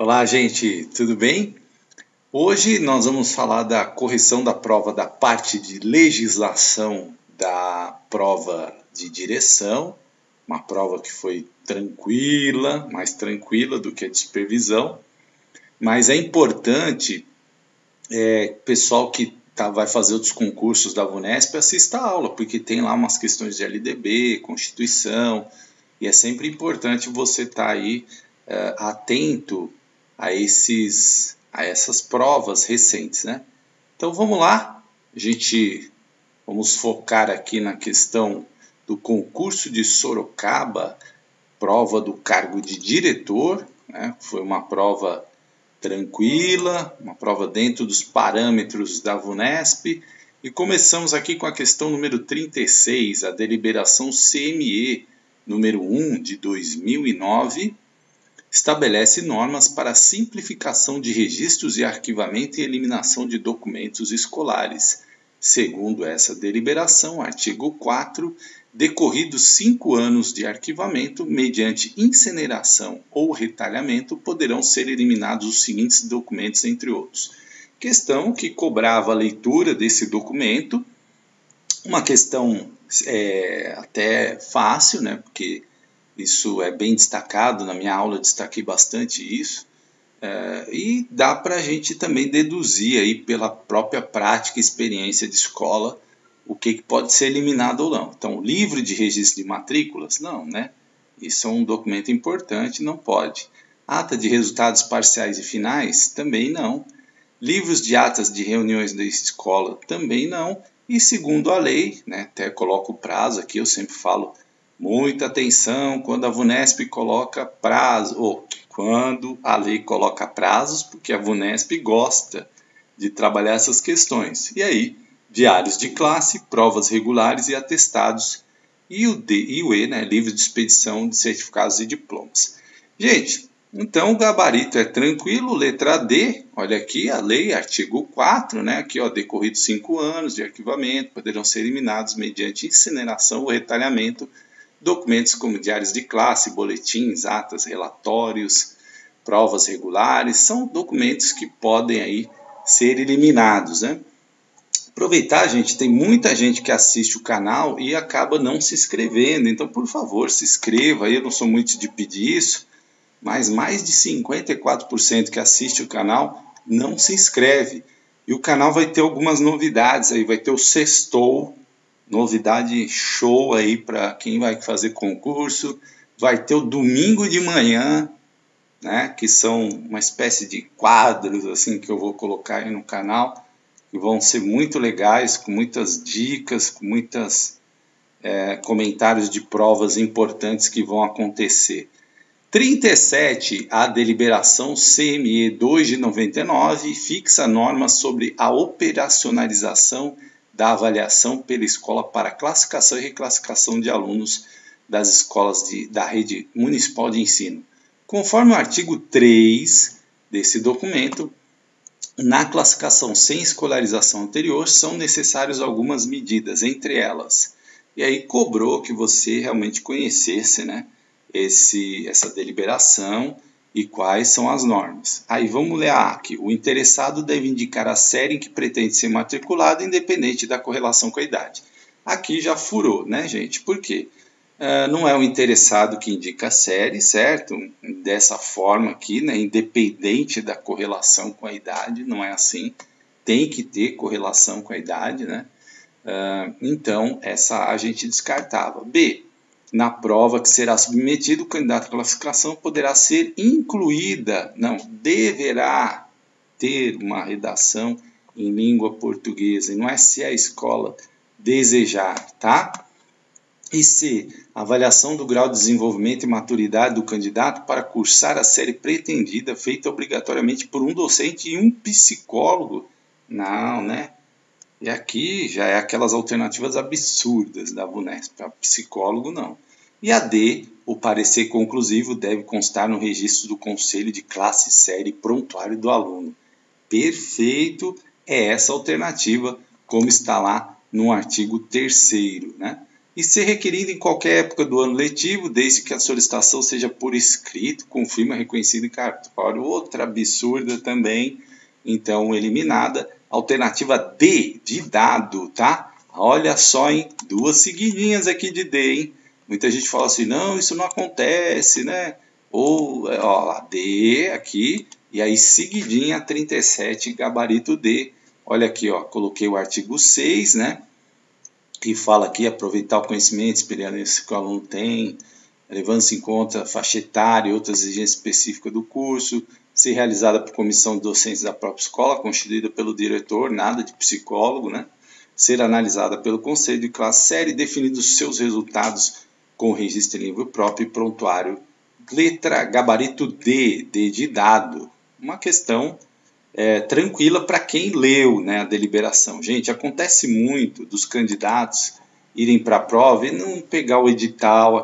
Olá, gente, tudo bem? Hoje nós vamos falar da correção da prova da parte de legislação da prova de direção, uma prova que foi tranquila, mais tranquila do que a de supervisão, mas é importante, pessoal que vai fazer outros concursos da VUNESP assista a aula, porque tem lá umas questões de LDB, Constituição, e é sempre importante você estar aí atento a essas provas recentes, né? Então vamos lá, vamos focar aqui na questão do concurso de Sorocaba, prova do cargo de diretor, né? Foi uma prova tranquila, uma prova dentro dos parâmetros da VUNESP, e começamos aqui com a questão número 36, a deliberação CME número 1 de 2009, estabelece normas para a simplificação de registros e arquivamento e eliminação de documentos escolares. Segundo essa deliberação, artigo 4, decorridos 5 anos de arquivamento, mediante incineração ou retalhamento, poderão ser eliminados os seguintes documentos, entre outros. Questão que cobrava a leitura desse documento, uma questão até fácil, né, porque isso é bem destacado, na minha aula eu destaquei bastante isso, e dá para a gente também deduzir aí pela própria prática e experiência de escola o que pode ser eliminado ou não. Então, livro de registro de matrículas? Não, né? Isso é um documento importante, não pode. Ata de resultados parciais e finais? Também não. Livros de atas de reuniões da escola? Também não. E segundo a lei, né, até coloco o prazo aqui, eu sempre falo, muita atenção quando a VUNESP coloca prazo, ou quando a lei coloca prazos, porque a VUNESP gosta de trabalhar essas questões. E aí, diários de classe, provas regulares e atestados, e o E, né, livro de expedição de certificados e diplomas. Gente, então o gabarito é tranquilo, letra D, olha aqui a lei, artigo 4, né, aqui ó, decorridos 5 anos de arquivamento, poderão ser eliminados mediante incineração ou retalhamento documentos como diários de classe, boletins, atas, relatórios, provas regulares, são documentos que podem aí ser eliminados, né? Aproveitar, gente, tem muita gente que assiste o canal e acaba não se inscrevendo, então por favor se inscreva, eu não sou muito de pedir isso, mas mais de 54% que assiste o canal não se inscreve, e o canal vai ter algumas novidades aí, vai ter o Sextou, novidade show aí para quem vai fazer concurso, vai ter o domingo de manhã, né, que são uma espécie de quadros assim que eu vou colocar aí no canal, que vão ser muito legais, com muitas dicas, com muitos comentários de provas importantes que vão acontecer. 37, a deliberação CME 2 de 99 fixa normas sobre a operacionalização da avaliação pela escola para classificação e reclassificação de alunos das escolas da rede municipal de ensino. Conforme o artigo 3 desse documento, na classificação sem escolarização anterior são necessárias algumas medidas, entre elas. E aí cobrou que você realmente conhecesse, né, essa deliberação e quais são as normas. Aí vamos ler aqui. O interessado deve indicar a série em que pretende ser matriculado, independente da correlação com a idade. Aqui já furou, né, gente? Por quê? Não é o interessado que indica a série, certo? Dessa forma aqui, né, independente da correlação com a idade, não é assim. Tem que ter correlação com a idade, né? Então, essa a gente descartava. B. Na prova que será submetido, o candidato à classificação poderá ser incluída, não, deverá ter uma redação em língua portuguesa, e não é se a escola desejar, tá? E C, avaliação do grau de desenvolvimento e maturidade do candidato para cursar a série pretendida, feita obrigatoriamente por um docente e um psicólogo. Não, né? E aqui já é aquelas alternativas absurdas da VUNESP, para psicólogo não. E a D, o parecer conclusivo deve constar no registro do conselho de classe, série e prontuário do aluno. Perfeito, é essa alternativa, como está lá no artigo 3º, né? e ser requerido em qualquer época do ano letivo, desde que a solicitação seja por escrito, com firma reconhecida em cartório. Outra absurda também, então eliminada. Alternativa D, de dado, tá? Olha só, hein? 2 seguidinhas aqui de D, hein? Muita gente fala assim, não, isso não acontece, né? Ou, ó, D aqui, e aí seguidinha 37, gabarito D. Olha aqui, ó, coloquei o artigo 6, né? Que fala aqui, aproveitar o conhecimento, experiência que o aluno tem, levando-se em conta a faixa etária e outras exigências específicas do curso, ser realizada por comissão de docentes da própria escola, constituída pelo diretor, nada de psicólogo, né? Ser analisada pelo conselho de classe série, definidos seus resultados com registro em livro próprio e prontuário. Letra gabarito D, D de dado. Uma questão tranquila para quem leu, né, a deliberação. Gente, acontece muito dos candidatos irem para a prova e não pegar o edital,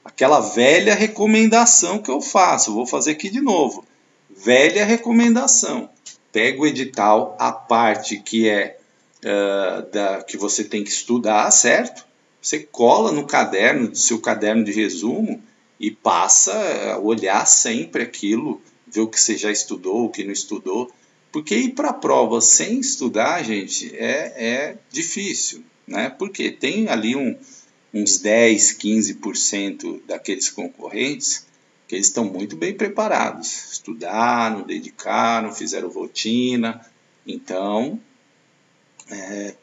aquela velha recomendação que eu faço. Vou fazer aqui de novo. Velha recomendação. Pega o edital, a parte que que você tem que estudar, certo? Você cola no caderno, seu caderno de resumo, e passa a olhar sempre aquilo, ver o que você já estudou, o que não estudou. Porque ir para a prova sem estudar, gente, é difícil, né? Porque tem ali uns 10, 15% daqueles concorrentes que eles estão muito bem preparados. Estudaram, dedicaram, fizeram rotina. Então,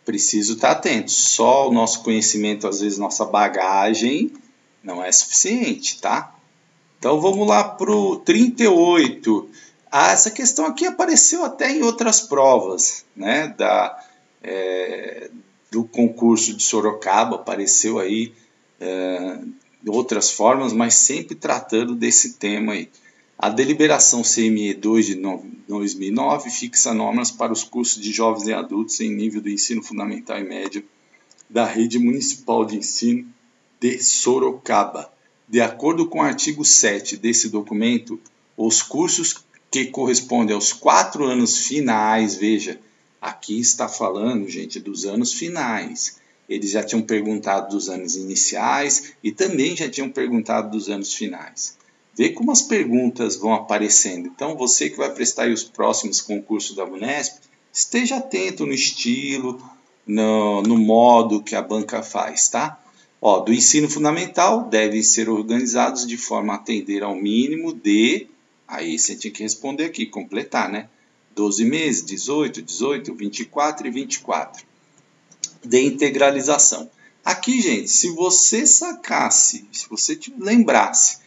preciso estar atento. Só o nosso conhecimento, às vezes, nossa bagagem não é suficiente, tá? Então, vamos lá para o 38. Essa questão aqui apareceu até em outras provas, né? Do concurso de Sorocaba, apareceu aí de outras formas, mas sempre tratando desse tema aí. A deliberação CME 2 de 2009 fixa normas para os cursos de jovens e adultos em nível do ensino fundamental e médio da Rede Municipal de Ensino de Sorocaba. De acordo com o artigo 7 desse documento, os cursos que correspondem aos 4 anos finais, veja, aqui está falando, gente, dos anos finais. Eles já tinham perguntado dos anos iniciais e também já tinham perguntado dos anos finais. Vê como as perguntas vão aparecendo. Então, você que vai prestar aí os próximos concursos da Unesp, esteja atento no estilo, no modo que a banca faz, tá? Ó, do ensino fundamental, devem ser organizados de forma a atender ao mínimo de... Aí você tinha que responder aqui, completar, né? 12 meses, 18, 18, 24 e 24. De integralização. Aqui, gente, se você sacasse, se você lembrasse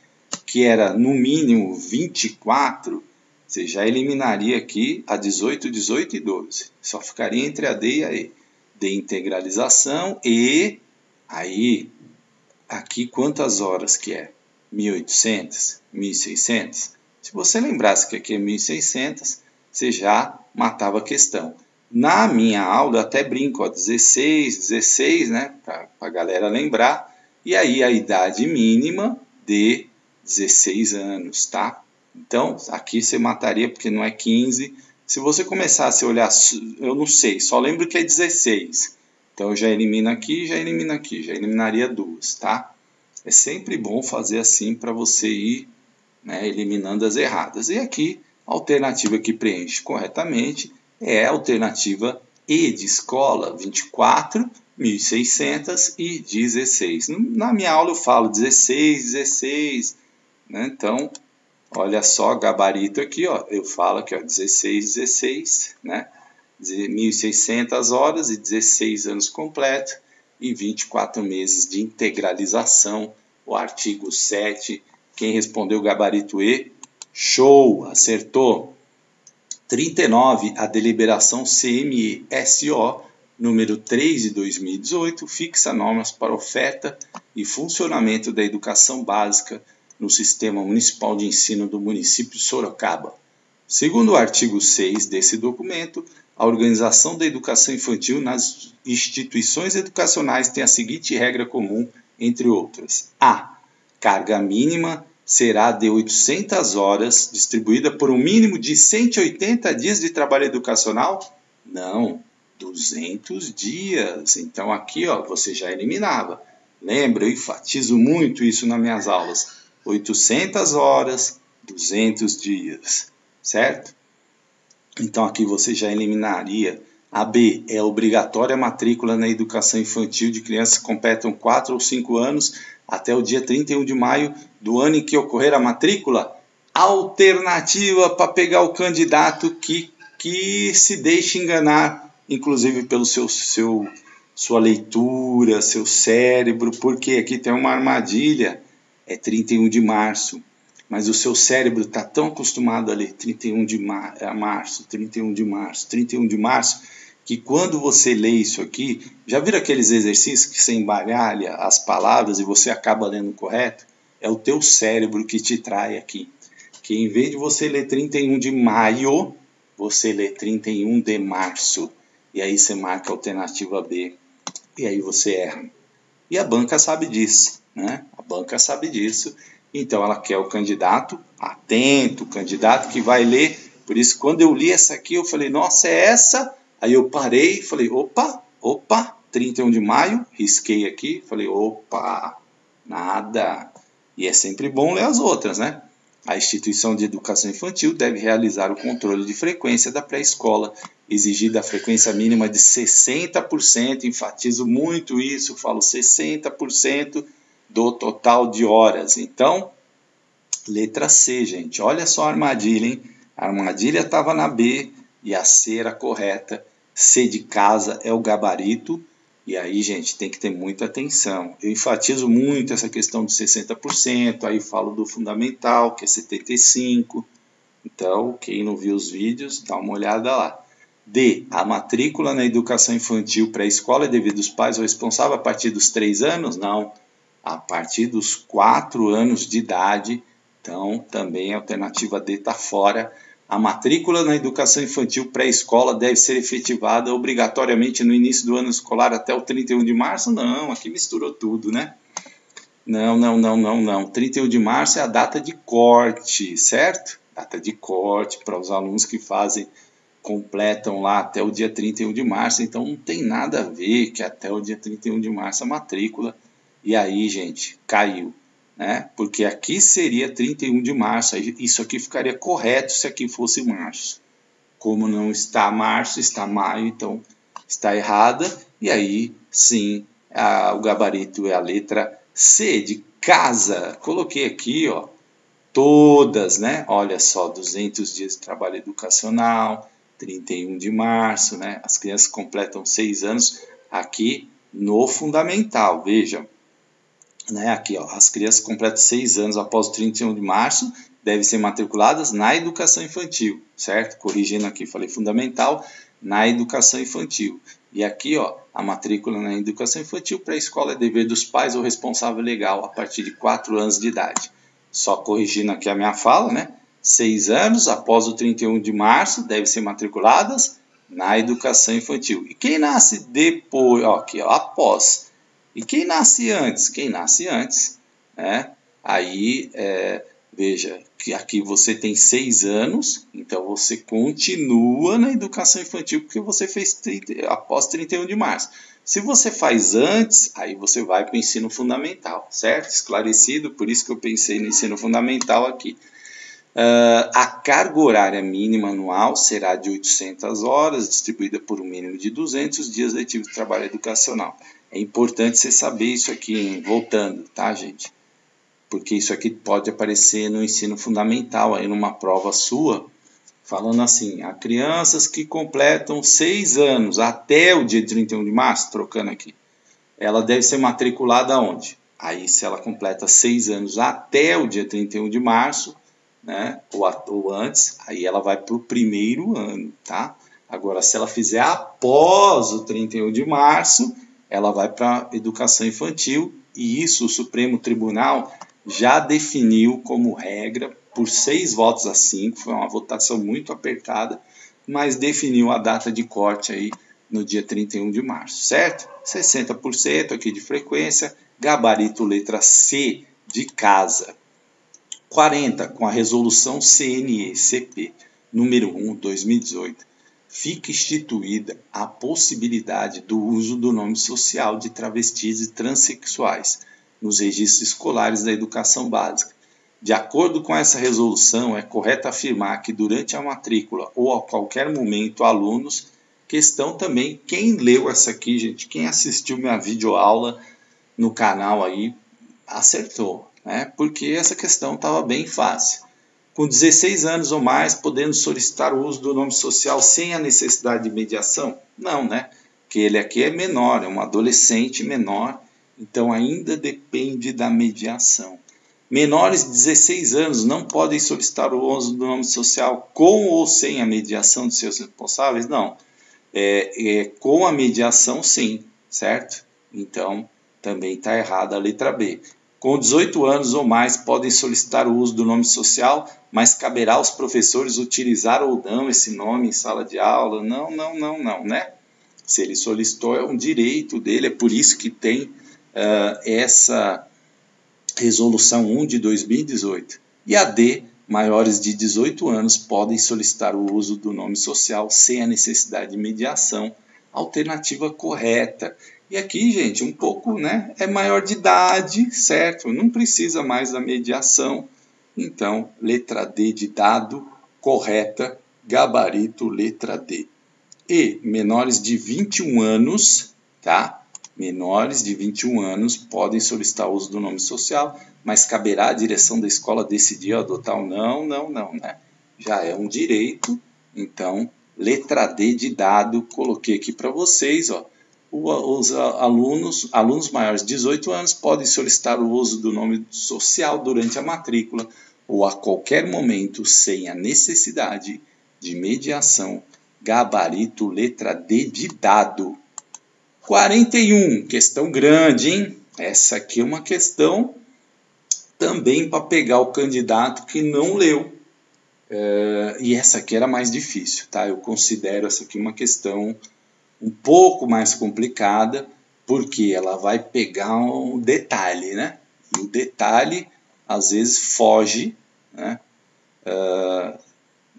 que era no mínimo 24, você já eliminaria aqui a 18, 18 e 12. Só ficaria entre a D e a E. De integralização e aí, aqui quantas horas que é? 1.800? 1.600? Se você lembrasse que aqui é 1.600, você já matava a questão. Na minha aula, eu até brinco, ó, 16, né? Para a galera lembrar. E aí a idade mínima de 16 anos, tá? Então, aqui você mataria porque não é 15. Se você começasse a olhar, eu não sei, só lembro que é 16. Então, eu já elimino aqui, já elimino aqui, já eliminaria 2, tá? É sempre bom fazer assim para você ir, né, eliminando as erradas. E aqui, a alternativa que preenche corretamente é a alternativa E de escola, 24, 1.600 e 16. Na minha aula eu falo 16, né? Então, olha só, gabarito aqui, ó, eu falo aqui, ó, 16, né? 1.600 horas e 16 anos completos e 24 meses de integralização, o artigo 7. Quem respondeu o gabarito E, show, acertou. 39, a deliberação CME-SO, número 3 de 2018, fixa normas para oferta e funcionamento da educação básica no Sistema Municipal de Ensino do município de Sorocaba. Segundo o artigo 6 desse documento, a organização da educação infantil nas instituições educacionais tem a seguinte regra comum, entre outras. A. Carga mínima será de 800 horas, distribuída por um mínimo de 180 dias de trabalho educacional? Não, 200 dias. Então, aqui ó, você já eliminava. Lembra, eu enfatizo muito isso nas minhas aulas. 800 horas, 200 dias, certo? Então aqui você já eliminaria. A B é obrigatória a matrícula na educação infantil de crianças que completam 4 ou 5 anos até o dia 31 de maio do ano em que ocorrer a matrícula. Alternativa para pegar o candidato que se deixe enganar, inclusive pelo sua leitura, seu cérebro, porque aqui tem uma armadilha, é 31 de março. Mas o seu cérebro está tão acostumado a ler 31 de março, 31 de março, 31 de março, que quando você lê isso aqui, já viram aqueles exercícios que você embaralha as palavras e você acaba lendo correto? É o teu cérebro que te trai aqui. Que em vez de você ler 31 de maio, você lê 31 de março. E aí você marca a alternativa B. E aí você erra. E a banca sabe disso, né? A banca sabe disso. Então ela quer o candidato atento, o candidato que vai ler. Por isso, quando eu li essa aqui, eu falei, nossa, é essa? Aí eu parei e falei, opa, 31 de maio, risquei aqui, falei, opa, nada. E é sempre bom ler as outras, né? A instituição de educação infantil deve realizar o controle de frequência da pré-escola, exigida a frequência mínima de 60%, enfatizo muito isso, falo 60%, do total de horas. Então, letra C, gente. Olha só a armadilha, hein? A armadilha estava na B e a C era correta. C de casa é o gabarito. E aí, gente, tem que ter muita atenção. Eu enfatizo muito essa questão de 60%. Aí falo do fundamental, que é 75%. Então, quem não viu os vídeos, dá uma olhada lá. D. A matrícula na educação infantil pré-escola é devido aos pais ou responsável a partir dos 3 anos? Não. A partir dos 4 anos de idade, então também a alternativa D está fora. A matrícula na educação infantil pré-escola deve ser efetivada obrigatoriamente no início do ano escolar até o 31 de março? Não, aqui misturou tudo, né? Não. 31 de março é a data de corte, certo? Data de corte para os alunos que completam lá até o dia 31 de março, então não tem nada a ver que até o dia 31 de março a matrícula. E aí, gente, caiu, né? Porque aqui seria 31 de março, isso aqui ficaria correto se aqui fosse março. Como não está março, está maio, então está errada. E aí, sim, o gabarito é a letra C, de casa. Coloquei aqui, ó, todas, né? Olha só, 200 dias de trabalho educacional, 31 de março, né? As crianças completam 6 anos aqui no fundamental, vejam. Né, aqui, ó, as crianças completam 6 anos após o 31 de março, devem ser matriculadas na educação infantil, certo? Corrigindo aqui, falei fundamental, na educação infantil. E aqui, ó, a matrícula na educação infantil pré-escola é dever dos pais ou responsável legal a partir de 4 anos de idade. Só corrigindo aqui a minha fala, né? 6 anos após o 31 de março, devem ser matriculadas na educação infantil. E quem nasce depois, ó, aqui, ó, após. E quem nasce antes? Quem nasce antes, né? Aí, veja, que aqui você tem 6 anos, então você continua na educação infantil porque você fez após 31 de março. Se você faz antes, aí você vai para o ensino fundamental, certo? Esclarecido, por isso que eu pensei no ensino fundamental aqui. A carga horária mínima anual será de 800 horas, distribuída por um mínimo de 200 dias letivos de trabalho educacional. É importante você saber isso aqui, hein? Voltando, tá, gente? Porque isso aqui pode aparecer no ensino fundamental, aí numa prova sua, falando assim, há crianças que completam 6 anos até o dia 31 de março, trocando aqui, ela deve ser matriculada onde? Aí, se ela completa 6 anos até o dia 31 de março, né, ou antes, aí ela vai para o primeiro ano, tá? Agora, se ela fizer após o 31 de março, ela vai para a educação infantil, e isso o Supremo Tribunal já definiu como regra, por 6 votos a 5, foi uma votação muito apertada, mas definiu a data de corte aí no dia 31 de março, certo? 60% aqui de frequência, gabarito letra C de casa. 40, com a resolução CNE-CP número 1, 2018, fica instituída a possibilidade do uso do nome social de travestis e transexuais nos registros escolares da educação básica. De acordo com essa resolução, é correto afirmar que durante a matrícula ou a qualquer momento alunos, questão também, quem leu essa aqui, gente, quem assistiu minha videoaula no canal aí, acertou, né? Porque essa questão estava bem fácil. Com 16 anos ou mais, podendo solicitar o uso do nome social sem a necessidade de mediação? Não, né? Porque ele aqui é menor, é um adolescente menor, então ainda depende da mediação. Menores de 16 anos não podem solicitar o uso do nome social com ou sem a mediação de seus responsáveis? Não. Com a mediação, sim, certo? Então, também está errada a letra B. Com 18 anos ou mais, podem solicitar o uso do nome social, mas caberá aos professores utilizar ou não esse nome em sala de aula? Não, né? Se ele solicitou, é um direito dele, é por isso que tem essa Resolução 1 de 2018. E a D, maiores de 18 anos podem solicitar o uso do nome social sem a necessidade de mediação, alternativa correta. E aqui, gente, um pouco, né, é maior de idade, certo? Não precisa mais da mediação. Então, letra D de dado, correta, gabarito, letra D. E menores de 21 anos, tá? Menores de 21 anos podem solicitar o uso do nome social, mas caberá à direção da escola decidir adotar ou não, né? Já é um direito, então, letra D de dado, coloquei aqui para vocês, ó. Os alunos maiores de 18 anos podem solicitar o uso do nome social durante a matrícula ou a qualquer momento sem a necessidade de mediação, gabarito, letra D de dado. 41, questão grande, hein? Essa aqui é uma questão também para pegar o candidato que não leu. E essa aqui era mais difícil, tá? Eu considero essa aqui uma questão um pouco mais complicada, porque ela vai pegar um detalhe, né? E o detalhe, às vezes, foge, né?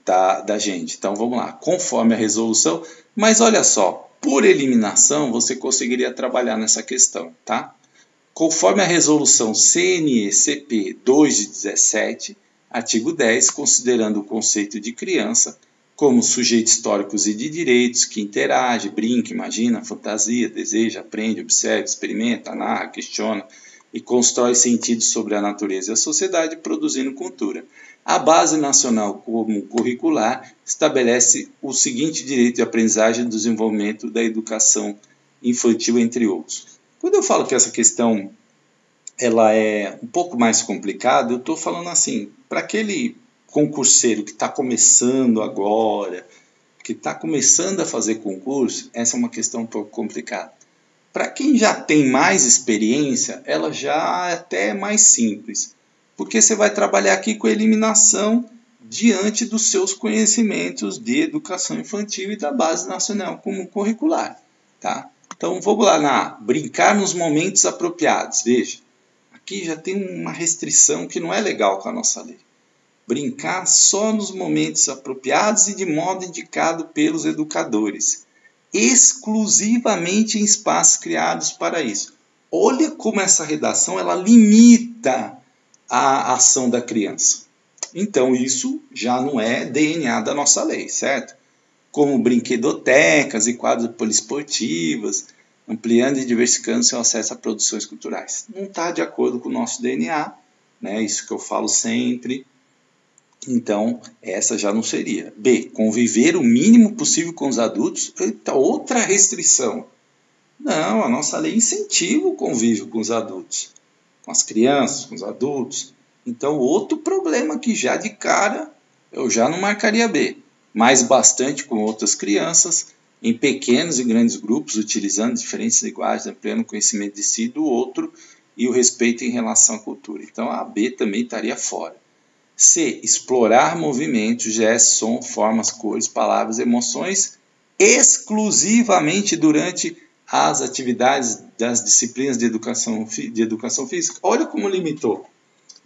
Da gente. Então, vamos lá. Conforme a resolução, mas olha só, por eliminação, você conseguiria trabalhar nessa questão, tá? Conforme a resolução CNE-CP 2 de 17, artigo 10, considerando o conceito de criança como sujeitos históricos e de direitos que interage, brinca, imagina, fantasia, deseja, aprende, observa, experimenta, narra, questiona e constrói sentidos sobre a natureza e a sociedade, produzindo cultura. A Base Nacional Comum Curricular estabelece o seguinte direito de aprendizagem e desenvolvimento da educação infantil, entre outros. Quando eu falo que essa questão ela é um pouco mais complicada, eu estou falando assim, para aquele concurseiro que está começando agora, que está começando a fazer concurso, essa é uma questão um pouco complicada. Para quem já tem mais experiência, ela já é até mais simples, porque você vai trabalhar aqui com a eliminação diante dos seus conhecimentos de educação infantil e da Base Nacional Comum Curricular. Tá? Então vamos lá na brincar nos momentos apropriados. Veja, aqui já tem uma restrição que não é legal com a nossa lei. Brincar só nos momentos apropriados e de modo indicado pelos educadores, exclusivamente em espaços criados para isso. Olha como essa redação ela limita a ação da criança. Então isso já não é DNA da nossa lei, certo? Como brinquedotecas e quadras poliesportivas, ampliando e diversificando seu acesso a produções culturais. Não está de acordo com o nosso DNA, né? Isso que eu falo sempre. Então, essa já não seria. B. Conviver o mínimo possível com os adultos. Eita, outra restrição. Não, a nossa lei incentiva o convívio com os adultos. Com as crianças, com os adultos. Então, outro problema que já de cara eu já não marcaria B. Mas bastante com outras crianças, em pequenos e grandes grupos, utilizando diferentes linguagens, ampliando o conhecimento de si e do outro e o respeito em relação à cultura. Então, a B também estaria fora. C. Explorar movimentos, gestos, som, formas, cores, palavras, emoções exclusivamente durante as atividades das disciplinas de educação física. Olha como limitou.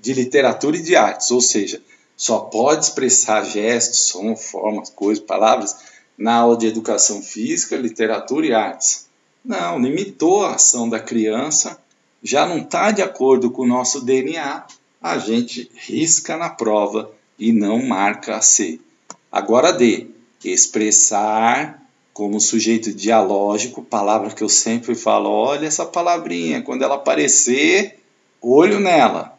De literatura e de artes, ou seja, só pode expressar gestos, som, formas, cores, palavras na aula de educação física, literatura e artes. Não, limitou a ação da criança, já não está de acordo com o nosso DNA, a gente risca na prova e não marca a C. Agora D, expressar como sujeito dialógico, palavra que eu sempre falo, olha essa palavrinha, quando ela aparecer, olho nela.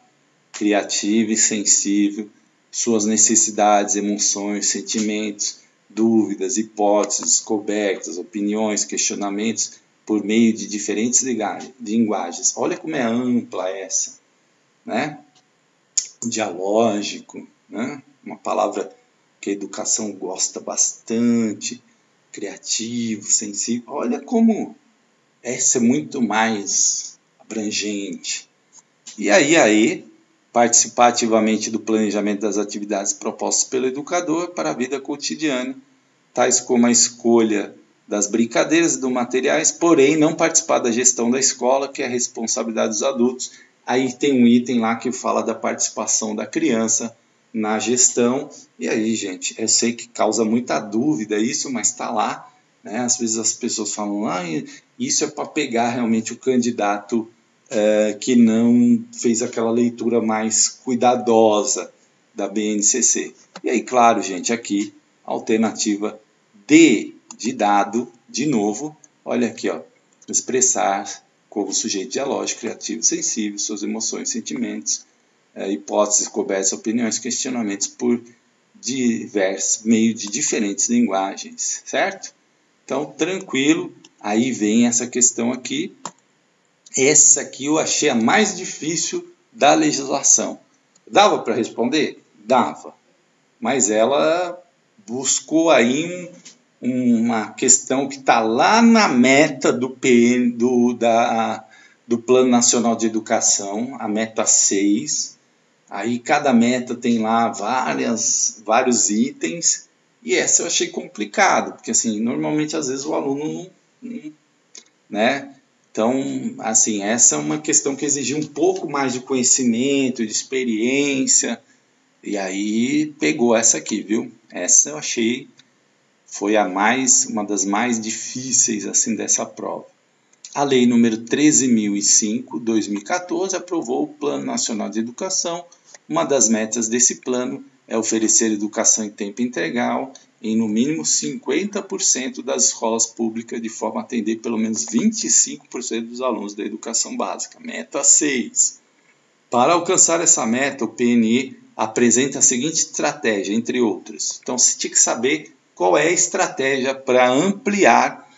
Criativo e sensível, suas necessidades, emoções, sentimentos, dúvidas, hipóteses, descobertas, opiniões, questionamentos, por meio de diferentes linguagens. Olha como é ampla essa, né? Dialógico, né? Uma palavra que a educação gosta bastante, criativo, sensível. Olha como essa é muito mais abrangente. E aí, participar ativamente do planejamento das atividades propostas pelo educador para a vida cotidiana, tais como a escolha das brincadeiras e dos materiais, porém não participar da gestão da escola, que é a responsabilidade dos adultos. Aí tem um item lá que fala da participação da criança na gestão. E aí, gente, eu sei que causa muita dúvida isso, mas está lá, né? Às vezes as pessoas falam, isso é para pegar realmente o candidato que não fez aquela leitura mais cuidadosa da BNCC. E aí, claro, gente, aqui, alternativa D de dado, de novo, olha aqui, ó, expressar como sujeito dialógico, criativo, sensível, suas emoções, sentimentos, hipóteses, descobertas, opiniões, questionamentos por meio de diferentes linguagens, certo? Então, tranquilo, aí vem essa questão aqui. Essa aqui eu achei a mais difícil da legislação. Dava para responder? Dava. Mas ela buscou aí uma questão que está lá na meta do Plano Nacional de Educação, a meta 6. Aí cada meta tem lá vários itens, e essa eu achei complicado, porque assim, normalmente às vezes o aluno não, né? Então, assim, essa é uma questão que exigiu um pouco mais de conhecimento, de experiência, e aí pegou essa aqui, viu? Essa eu achei foi uma das mais difíceis assim dessa prova. A Lei número 13.005/2014 aprovou o Plano Nacional de Educação. Uma das metas desse plano é oferecer educação em tempo integral em no mínimo 50% das escolas públicas, de forma a atender pelo menos 25% dos alunos da educação básica. Meta 6. Para alcançar essa meta, o PNE apresenta a seguinte estratégia, entre outras. Então, você tinha que saber qual é a estratégia para ampliar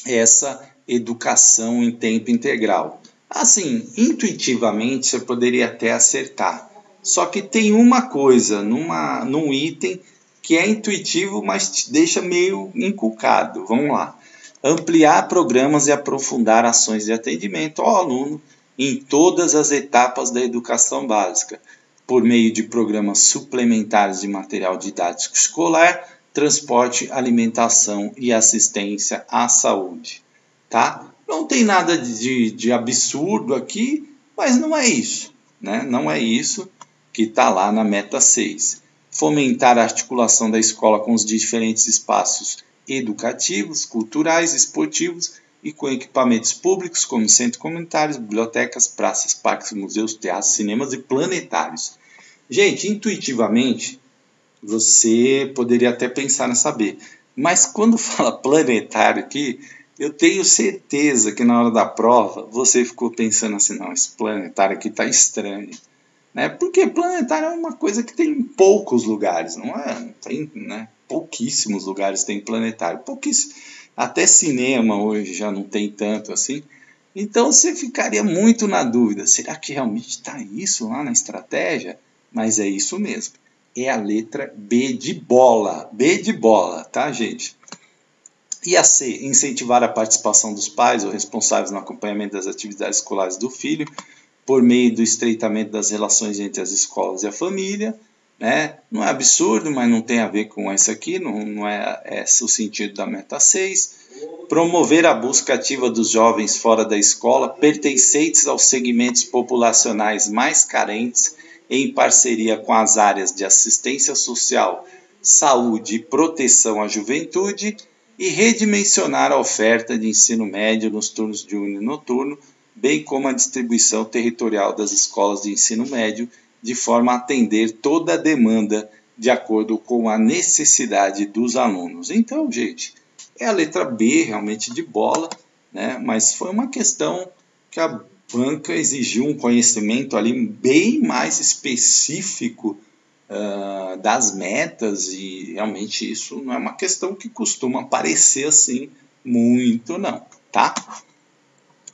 essa educação em tempo integral. Assim, intuitivamente, você poderia até acertar. Só que tem uma coisa num item que é intuitivo, mas te deixa meio encucado. Vamos lá. Ampliar programas e aprofundar ações de atendimento ao aluno em todas as etapas da educação básica, por meio de programas suplementares de material didático escolar, transporte, alimentação e assistência à saúde. Tá? Não tem nada de absurdo aqui, mas não é isso, né? Não é isso que está lá na meta 6. Fomentar a articulação da escola com os diferentes espaços educativos, culturais, esportivos e com equipamentos públicos como centros comunitários, bibliotecas, praças, parques, museus, teatros, cinemas e planetários. Gente, intuitivamente, você poderia até pensar em saber, mas quando fala planetário aqui, eu tenho certeza que na hora da prova você ficou pensando assim, não, esse planetário aqui está estranho. Né? Porque planetário é uma coisa que tem em poucos lugares, não é? Tem, né? Pouquíssimos lugares tem planetário. Até cinema hoje já não tem tanto assim. Então você ficaria muito na dúvida, será que realmente está isso lá na estratégia? Mas é isso mesmo. É a letra B de bola. B de bola, tá, gente? E a C, incentivar a participação dos pais ou responsáveis no acompanhamento das atividades escolares do filho, por meio do estreitamento das relações entre as escolas e a família. Né? Não é absurdo, mas não tem a ver com isso aqui, não é esse o sentido da meta 6. Promover a busca ativa dos jovens fora da escola, pertencentes aos segmentos populacionais mais carentes, em parceria com as áreas de assistência social, saúde e proteção à juventude e redimensionar a oferta de ensino médio nos turnos diurno e noturno, bem como a distribuição territorial das escolas de ensino médio, de forma a atender toda a demanda de acordo com a necessidade dos alunos. Então, gente, é a letra B realmente de bola, né? Mas foi uma questão que a banca exigiu um conhecimento ali bem mais específico das metas, e realmente isso não é uma questão que costuma aparecer assim muito não, tá?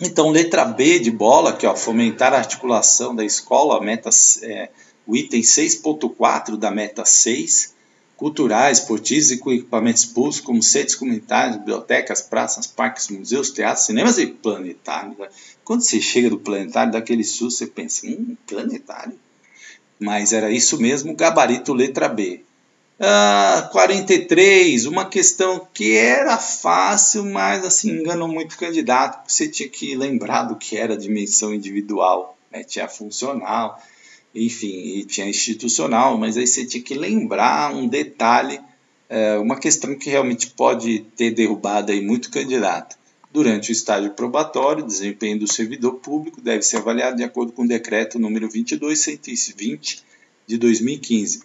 Então, letra B de bola, aqui, ó, fomentar a articulação da escola, a meta, o item 6.4 da meta 6, culturais, esportivos e com equipamentos públicos, como centros comunitários, bibliotecas, praças, parques, museus, teatros, cinemas e planetários. Quando você chega do planetário, dá aquele susto, você pensa, planetário? Mas era isso mesmo, gabarito letra B. 43, uma questão que era fácil, mas assim, enganou muito o candidato, porque você tinha que lembrar do que era dimensão individual, né? Tinha funcional, enfim, e tinha institucional, mas aí você tinha que lembrar um detalhe, uma questão que realmente pode ter derrubado aí muito candidato. Durante o estágio probatório, o desempenho do servidor público deve ser avaliado de acordo com o decreto número 22.120 de 2015.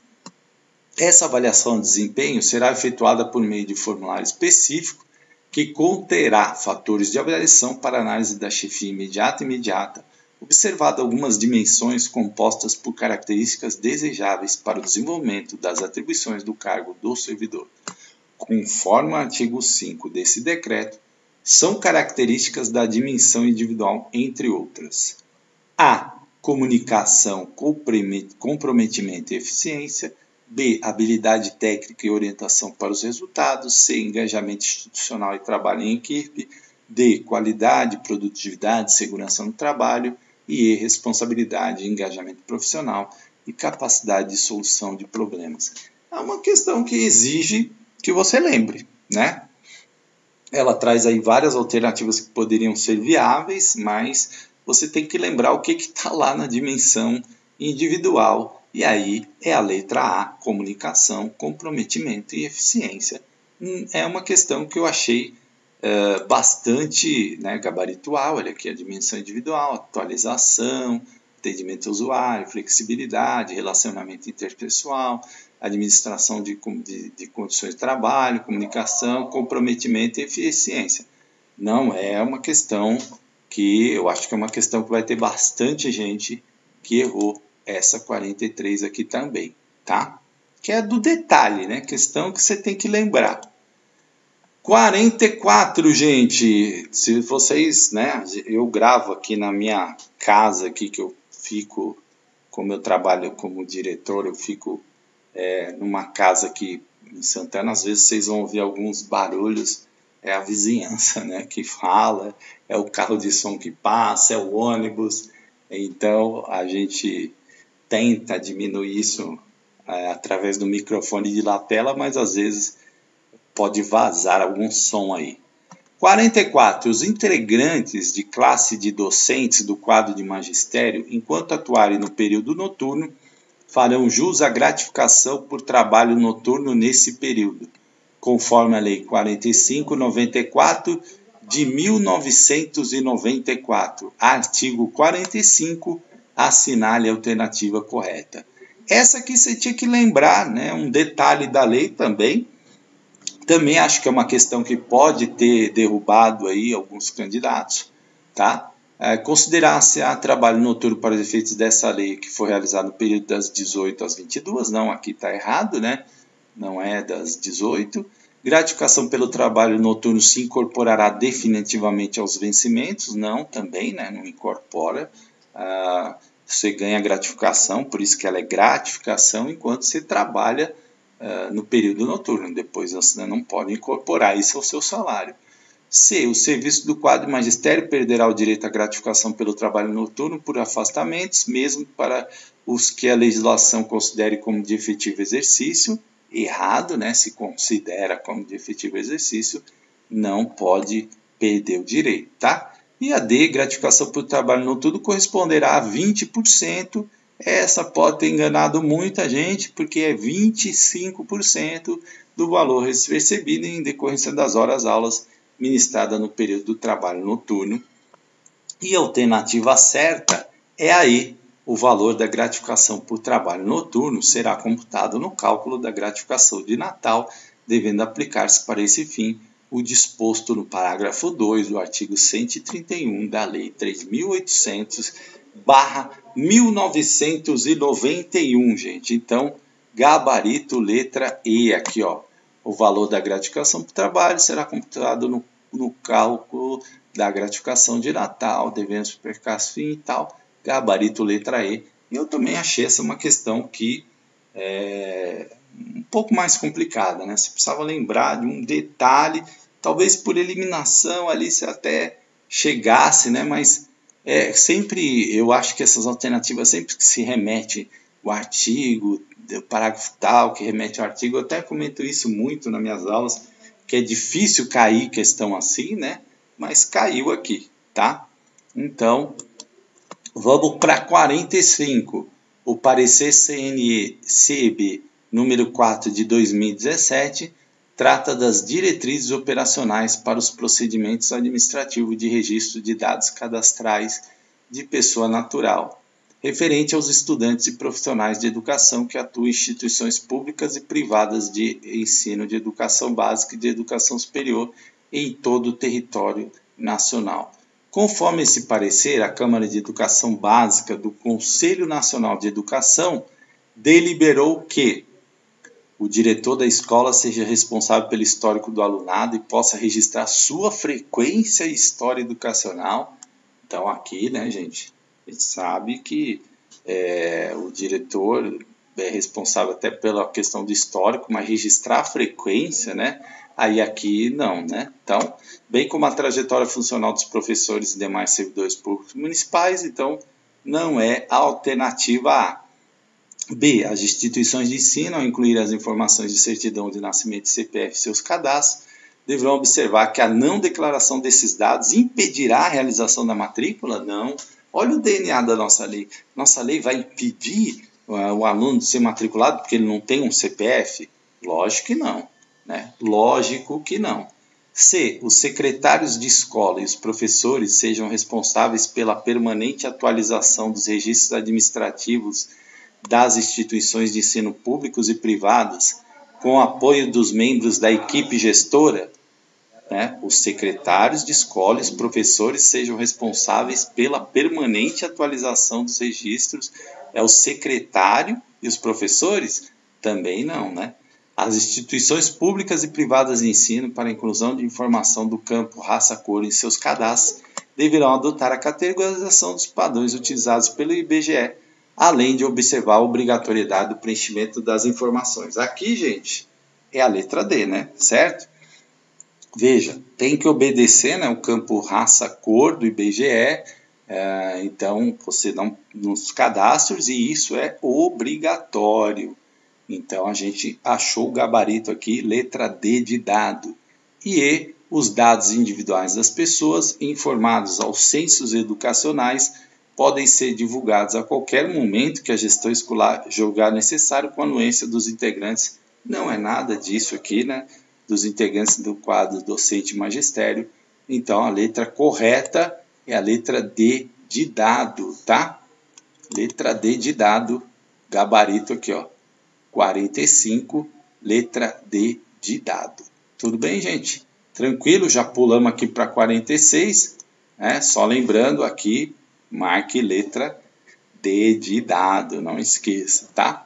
Essa avaliação de desempenho será efetuada por meio de formulário específico que conterá fatores de avaliação para análise da chefia imediata e imediata, observado algumas dimensões compostas por características desejáveis para o desenvolvimento das atribuições do cargo do servidor. Conforme o artigo 5 desse decreto, são características da dimensão individual, entre outras: A. Comunicação, comprometimento e eficiência. B. Habilidade técnica e orientação para os resultados. C. Engajamento institucional e trabalho em equipe. D. Qualidade, produtividade, segurança no trabalho. E E. Responsabilidade, engajamento profissional e capacidade de solução de problemas. É uma questão que exige que você lembre, né? Ela traz aí várias alternativas que poderiam ser viáveis, mas você tem que lembrar o que está lá na dimensão individual. E aí é a letra A, comunicação, comprometimento e eficiência. É uma questão que eu achei bastante, né, gabaritual. Olha aqui a dimensão individual, atualização, atendimento ao usuário, flexibilidade, relacionamento interpessoal, administração de condições de trabalho, comunicação, comprometimento e eficiência. Não é uma questão que eu acho que é uma questão que vai ter bastante gente que errou essa 43 aqui também, tá? Que é do detalhe, né? Questão que você tem que lembrar. 44, gente. Se vocês, né? Eu gravo aqui na minha casa aqui que eu fico, como eu trabalho como diretor, eu fico numa casa aqui em Santana. Às vezes vocês vão ouvir alguns barulhos. É a vizinhança, né? Que fala. É o carro de som que passa, é o ônibus. Então a gente tenta diminuir isso através do microfone de lapela, mas às vezes pode vazar algum som aí. 44. Os integrantes de classe de docentes do quadro de magistério, enquanto atuarem no período noturno, farão jus à gratificação por trabalho noturno nesse período, conforme a Lei 45/94 de 1994, artigo 45, assinale a alternativa correta. Essa aqui você tinha que lembrar, né? Um detalhe da lei também. Também acho que é uma questão que pode ter derrubado aí alguns candidatos, tá? Considerar-se a trabalho noturno para os efeitos dessa lei que foi realizado no período das 18 às 22, não, aqui está errado, né? Não é das 18. Gratificação pelo trabalho noturno se incorporará definitivamente aos vencimentos, não, também, né? Não incorpora. Você ganha gratificação, por isso que ela é gratificação, enquanto você trabalha no período noturno. Depois você não pode incorporar isso ao seu salário. C. O serviço do quadro de magistério perderá o direito à gratificação pelo trabalho noturno por afastamentos, mesmo para os que a legislação considere como de efetivo exercício. Errado, né? Se considera como de efetivo exercício, não pode perder o direito, tá? E a D, gratificação por trabalho noturno, corresponderá a 20% Essa pode ter enganado muita gente, porque é 25% do valor recebido em decorrência das horas-aulas ministradas no período do trabalho noturno. E a alternativa certa é aí. O valor da gratificação por trabalho noturno será computado no cálculo da gratificação de Natal, devendo aplicar-se para esse fim o disposto no parágrafo 2 do artigo 131 da Lei 3.800/1991, gente. Então, gabarito letra E aqui, ó. O valor da gratificação por trabalho será computado no cálculo da gratificação de Natal, devendo aplicar-se fim e tal. Gabarito letra E. E eu também achei essa uma questão que é um pouco mais complicada, né? Você precisava lembrar de um detalhe, talvez por eliminação ali você até chegasse, né? Mas sempre eu acho que essas alternativas sempre que se remete o artigo, o parágrafo tal, que remete ao artigo, eu até comento isso muito nas minhas aulas, que é difícil cair questão assim, né? Mas caiu aqui, tá? Então, vamos para 45. O parecer CNE-CEB número 4 de 2017 trata das diretrizes operacionais para os procedimentos administrativos de registro de dados cadastrais de pessoa natural, referente aos estudantes e profissionais de educação que atuam em instituições públicas e privadas de ensino de educação básica e de educação superior em todo o território nacional. Conforme esse parecer, a Câmara de Educação Básica do Conselho Nacional de Educação deliberou que o diretor da escola seja responsável pelo histórico do alunado e possa registrar sua frequência e história educacional. Então aqui, né, gente, a gente sabe que o diretor é responsável até pela questão do histórico, mas registrar a frequência, né? Aí aqui não, né? Então, bem como a trajetória funcional dos professores e demais servidores públicos municipais, então não é a alternativa A. B. As instituições de ensino, ao incluir as informações de certidão de nascimento e CPF e seus cadastros, deverão observar que a não declaração desses dados impedirá a realização da matrícula? Não. Olha o DNA da nossa lei. Nossa lei vai impedir o aluno de ser matriculado porque ele não tem um CPF? Lógico que não, né? Lógico que não. C. Os secretários de escola e os professores sejam responsáveis pela permanente atualização dos registros administrativos das instituições de ensino públicos e privadas, com apoio dos membros da equipe gestora, né? Os secretários de escola e os professores sejam responsáveis pela permanente atualização dos registros. É o secretário e os professores? Também não, né? As instituições públicas e privadas de ensino para a inclusão de informação do campo raça-cor em seus cadastros deverão adotar a categorização dos padrões utilizados pelo IBGE, além de observar a obrigatoriedade do preenchimento das informações. Aqui, gente, é a letra D, né? Certo? Veja, tem que obedecer, né, o campo raça-cor do IBGE, então você não nos cadastros e isso é obrigatório. Então a gente achou o gabarito aqui, letra D de dado. E os dados individuais das pessoas informados aos censos educacionais podem ser divulgados a qualquer momento que a gestão escolar julgar necessário com a anuência dos integrantes. Não é nada disso aqui, né? Dos integrantes do quadro docente e magistério. Então, a letra correta é a letra D de dado, tá? Letra D de dado, gabarito aqui, ó. 45, letra D de dado. Tudo bem, gente? Tranquilo? Já pulamos aqui para 46, né? Só lembrando aqui, marque letra D de dado, não esqueça, tá?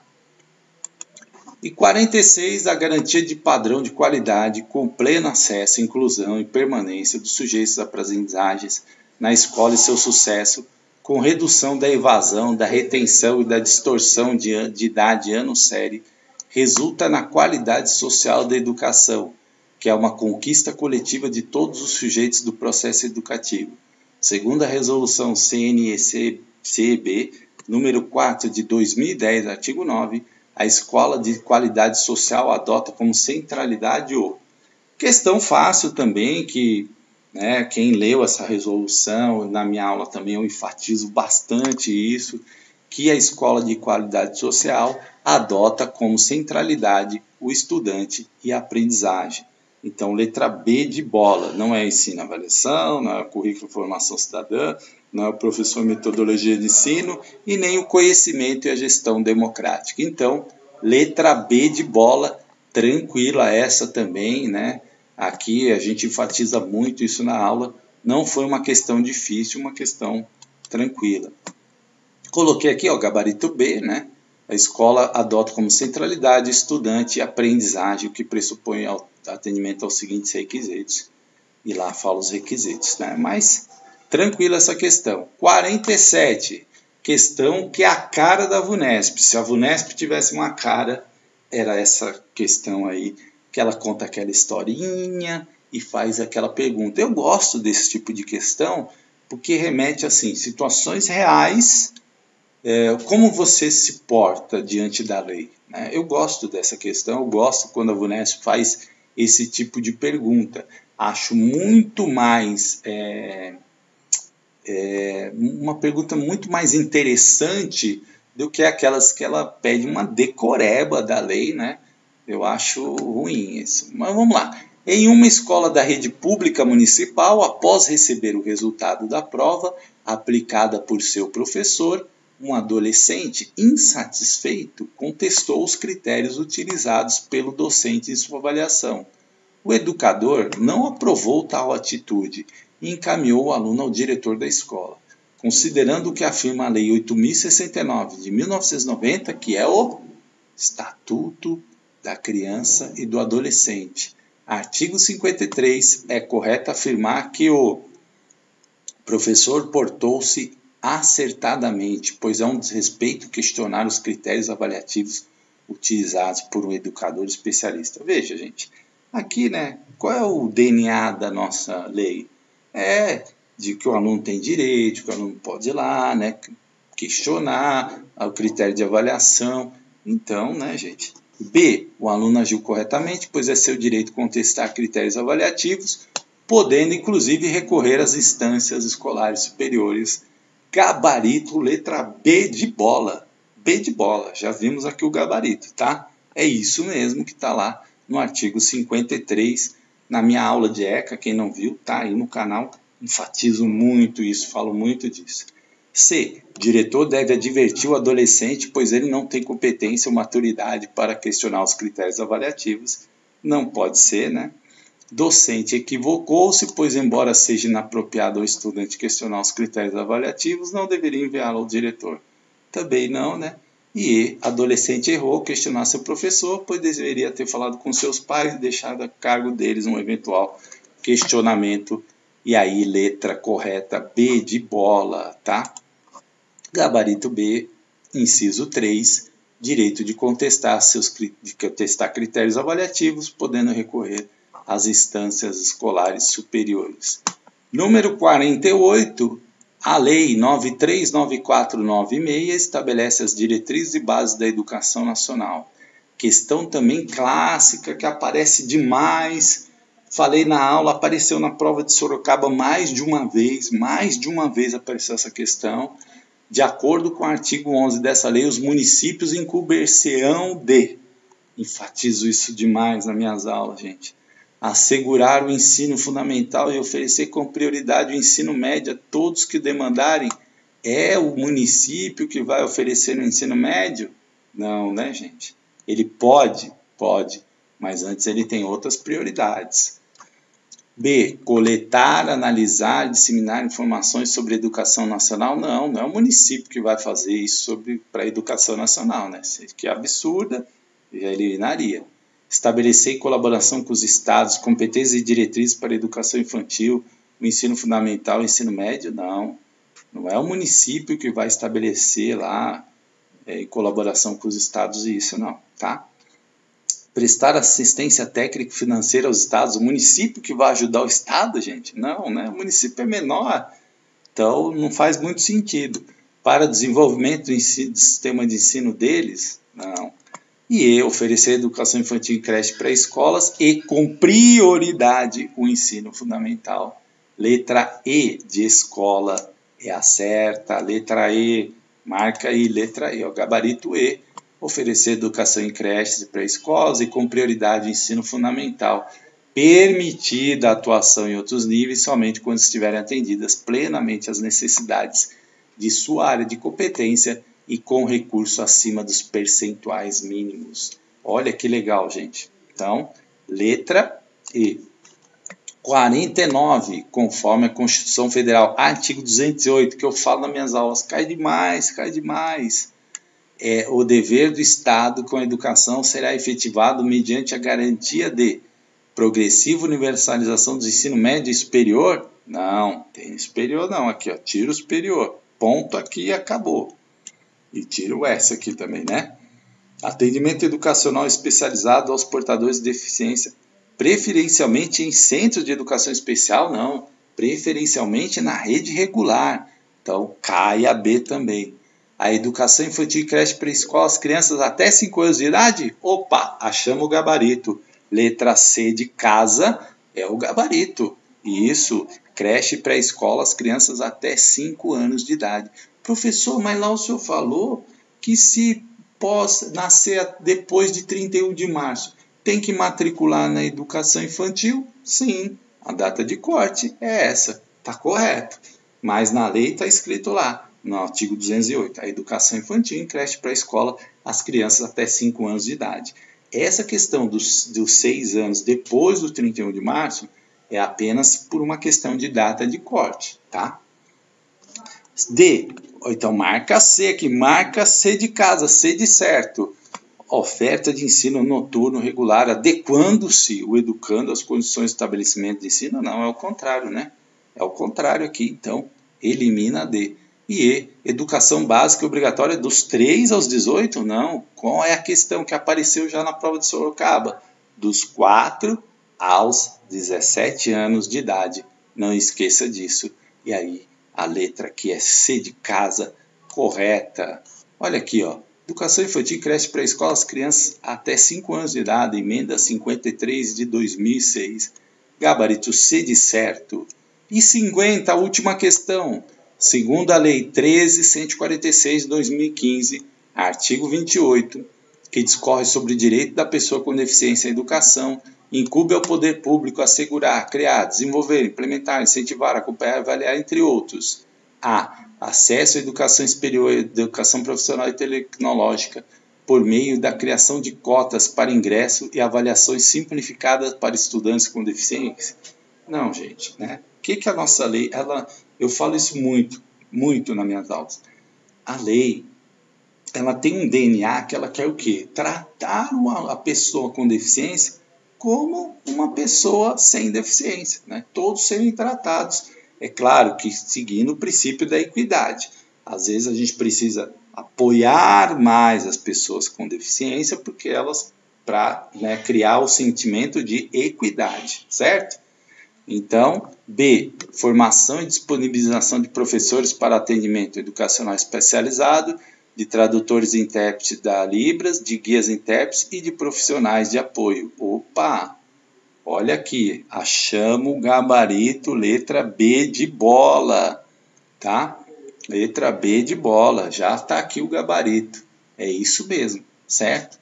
E 46, a garantia de padrão de qualidade com pleno acesso, inclusão e permanência dos sujeitos às aprendizagens na escola e seu sucesso, com redução da evasão, da retenção e da distorção de idade ano-série, resulta na qualidade social da educação, que é uma conquista coletiva de todos os sujeitos do processo educativo. Segundo a resolução CNE-CEB, número 4 de 2010, artigo 9, a escola de qualidade social adota como centralidade o... Questão fácil também, que quem leu essa resolução, na minha aula também eu enfatizo bastante isso, que a escola de qualidade social adota como centralidade o estudante e a aprendizagem. Então, letra B de bola, não é ensino avaliação, não é o currículo formação cidadã, não é o professor metodologia de ensino e nem o conhecimento e a gestão democrática. Então, letra B de bola, tranquila essa também, né? Aqui a gente enfatiza muito isso na aula, não foi uma questão difícil, uma questão tranquila. Coloquei aqui, ó, gabarito B, né? A escola adota como centralidade estudante e aprendizagem, o que pressupõe atendimento aos seguintes requisitos. E lá fala os requisitos, né? Mas tranquila essa questão. 47, questão que é a cara da VUNESP. Se a VUNESP tivesse uma cara, era essa questão aí, que ela conta aquela historinha e faz aquela pergunta. Eu gosto desse tipo de questão, porque remete assim, situações reais, como você se porta diante da lei, né? Eu gosto dessa questão, eu gosto quando a VUNESP faz esse tipo de pergunta. Acho muito mais, uma pergunta muito mais interessante do que aquelas que ela pede uma decoreba da lei, né? Eu acho ruim isso. Mas vamos lá. Em uma escola da rede pública municipal, após receber o resultado da prova aplicada por seu professor, um adolescente insatisfeito contestou os critérios utilizados pelo docente em sua avaliação. O educador não aprovou tal atitude e encaminhou o aluno ao diretor da escola, considerando o que afirma a Lei 8.069 de 1990, que é o Estatuto da Criança e do Adolescente. Artigo 53, é correto afirmar que o professor portou-se acertadamente, pois é um desrespeito questionar os critérios avaliativos utilizados por um educador especialista. Veja, gente, aqui, né, qual é o DNA da nossa lei? É de que o aluno tem direito, que o aluno pode ir lá, né, questionar o critério de avaliação. Então, né, gente, B, o aluno agiu corretamente, pois é seu direito contestar critérios avaliativos, podendo inclusive recorrer às instâncias escolares superiores. Gabarito, letra B de bola. B de bola, já vimos aqui o gabarito, tá? É isso mesmo que está lá no artigo 53, na minha aula de ECA, quem não viu, tá aí no canal, enfatizo muito isso, falo muito disso. C, o diretor deve advertir o adolescente, pois ele não tem competência ou maturidade para questionar os critérios avaliativos. Não pode ser, né? Docente equivocou-se, pois embora seja inapropriado ao estudante questionar os critérios avaliativos, não deveria enviá-lo ao diretor. Também não, né? E adolescente errou questionar seu professor, pois deveria ter falado com seus pais e deixado a cargo deles um eventual questionamento. E aí, letra correta B de bola, tá? Gabarito B, inciso 3, direito de contestar critérios avaliativos, podendo recorrer às instâncias escolares superiores. Número 48, a Lei 939496 estabelece as diretrizes e bases da educação nacional. Questão também clássica que aparece demais. Falei na aula, apareceu na prova de Sorocaba mais de uma vez apareceu essa questão. De acordo com o artigo 11 dessa lei, os municípios incumber-se-ão de, enfatizo isso demais nas minhas aulas, gente, assegurar o ensino fundamental e oferecer com prioridade o ensino médio a todos que demandarem. É o município que vai oferecer no ensino médio? Não, né, gente? Ele pode, mas antes ele tem outras prioridades. B, coletar, analisar, disseminar informações sobre educação nacional? Não é o município que vai fazer isso para a educação nacional, né? Que é absurda, já eliminaria. Estabelecer em colaboração com os estados competências e diretrizes para a educação infantil, o ensino fundamental e o ensino médio? Não é o município que vai estabelecer lá em colaboração com os estados isso não, tá? Prestar assistência técnica e financeira aos estados, o município que vai ajudar o estado, gente? Não, né? O município é menor, então não faz muito sentido. Para desenvolvimento do sistema de ensino deles? Não. E oferecer educação infantil em creche pré-escolas e com prioridade o ensino fundamental. Letra E de escola é a certa, letra E, Marca aí, letra E, ó, gabarito E, oferecer educação em creches e pré-escolas e com prioridade ao ensino fundamental, permitida a atuação em outros níveis somente quando estiverem atendidas plenamente as necessidades de sua área de competência e com recurso acima dos percentuais mínimos. Olha que legal, gente. Então, letra E. 49, conforme a Constituição Federal, artigo 208, que eu falo nas minhas aulas, cai demais. O dever do Estado com a educação será efetivado mediante a garantia de progressiva universalização do ensino médio e superior? Não, tem superior não, aqui ó, tira o superior, ponto aqui e acabou. E tiro essa aqui também, né? Atendimento educacional especializado aos portadores de deficiência, preferencialmente em centros de educação especial, não, preferencialmente na rede regular. Então, cai a B também. A educação infantil e creche pré-escola, as crianças até 5 anos de idade? Opa, achamos o gabarito. Letra C de casa é o gabarito. Isso, creche pré-escola, as crianças até 5 anos de idade. Professor, mas lá o senhor falou que se nascer depois de 31 de março, tem que matricular na educação infantil? Sim, a data de corte é essa, está correto. Mas na lei está escrito lá, no artigo 208, a educação infantil em creche pré-escola, as crianças até 5 anos de idade. Essa questão dos 6 anos depois do 31 de março é apenas por uma questão de data de corte, tá? D, então marca C aqui, marca C de casa, C de certo. Oferta de ensino noturno regular, adequando-se o educando às condições de estabelecimento de ensino? Não, é o contrário, né? É o contrário aqui, então elimina a D. E educação básica obrigatória dos 3 aos 18? Não. Qual é a questão que apareceu já na prova de Sorocaba? Dos 4 aos 17 anos de idade. Não esqueça disso. E aí, a letra que é C de casa, correta. Olha aqui, ó. Educação infantil, creche pré-escola, as crianças até 5 anos de idade, emenda 53 de 2006. Gabarito C de certo. E 50, a última questão. Segundo a Lei 13.146 de 2015, artigo 28, que discorre sobre o direito da pessoa com deficiência à educação, incumbe ao poder público assegurar, criar, desenvolver, implementar, incentivar, acompanhar e avaliar, entre outros, a. Acesso à educação superior, educação profissional e tecnológica, por meio da criação de cotas para ingresso e avaliações simplificadas para estudantes com deficiência. Não, gente, né? O que a nossa lei... Eu falo isso muito nas minhas aulas. A lei, ela tem um DNA que ela quer o quê? Tratar a pessoa com deficiência como uma pessoa sem deficiência, né? Todos serem tratados. É claro que seguindo o princípio da equidade. Às vezes a gente precisa apoiar mais as pessoas com deficiência porque elas, para criar o sentimento de equidade, certo? Então, B, formação e disponibilização de professores para atendimento educacional especializado, de tradutores e intérpretes da Libras, de guias e intérpretes e de profissionais de apoio. Opa! Olha aqui, achamos o gabarito, letra B de bola, tá? Letra B de bola, já está aqui o gabarito. É isso mesmo, certo?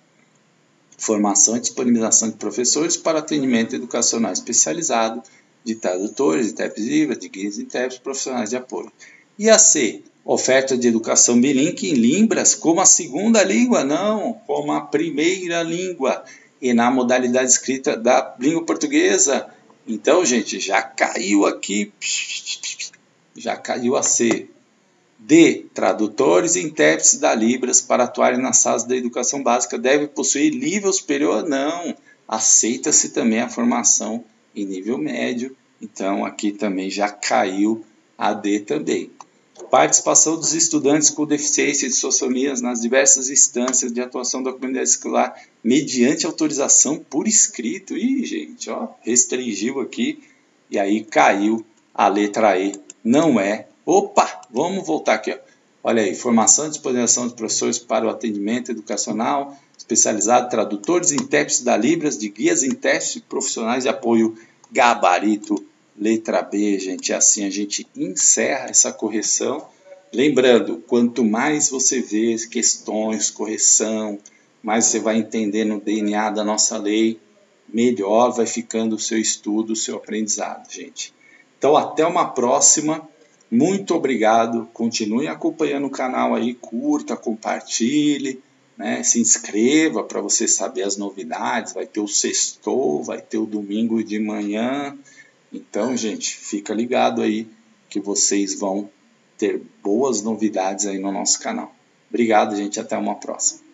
Formação e disponibilização de professores para atendimento educacional especializado, de tradutores, intérpretes livres, de guias e intérpretes, profissionais de apoio. E a C, oferta de educação bilíngue em Libras como a segunda língua, não, como a primeira língua, e na modalidade escrita da língua portuguesa. Então, gente, já caiu aqui, já caiu a C. D, tradutores e intérpretes da Libras para atuarem nas salas da educação básica devem possuir nível superior? Não, aceita-se também a formação em nível médio, então aqui também já caiu a D também. Participação dos estudantes com deficiência e de suas famílias nas diversas instâncias de atuação da comunidade escolar mediante autorização por escrito. Ih, gente, ó, restringiu aqui e aí caiu a letra E. Não é. Opa, vamos voltar aqui, ó. Olha aí, formação e disponibilização de professores para o atendimento educacional especializado, tradutores e intérpretes da Libras, de guias e intérpretes profissionais de apoio, gabarito, letra B, gente. Assim a gente encerra essa correção Lembrando, quanto mais você vê questões, correção, mais você vai entendendo o DNA da nossa lei, melhor vai ficando o seu estudo, o seu aprendizado, gente. Então, até uma próxima. Muito obrigado. Continue acompanhando o canal aí, curta, compartilhe, né? Se inscreva para você saber as novidades. Vai ter o sextou, vai ter o domingo de manhã. Então, gente, fica ligado aí que vocês vão ter boas novidades aí no nosso canal. Obrigado, gente. Até uma próxima.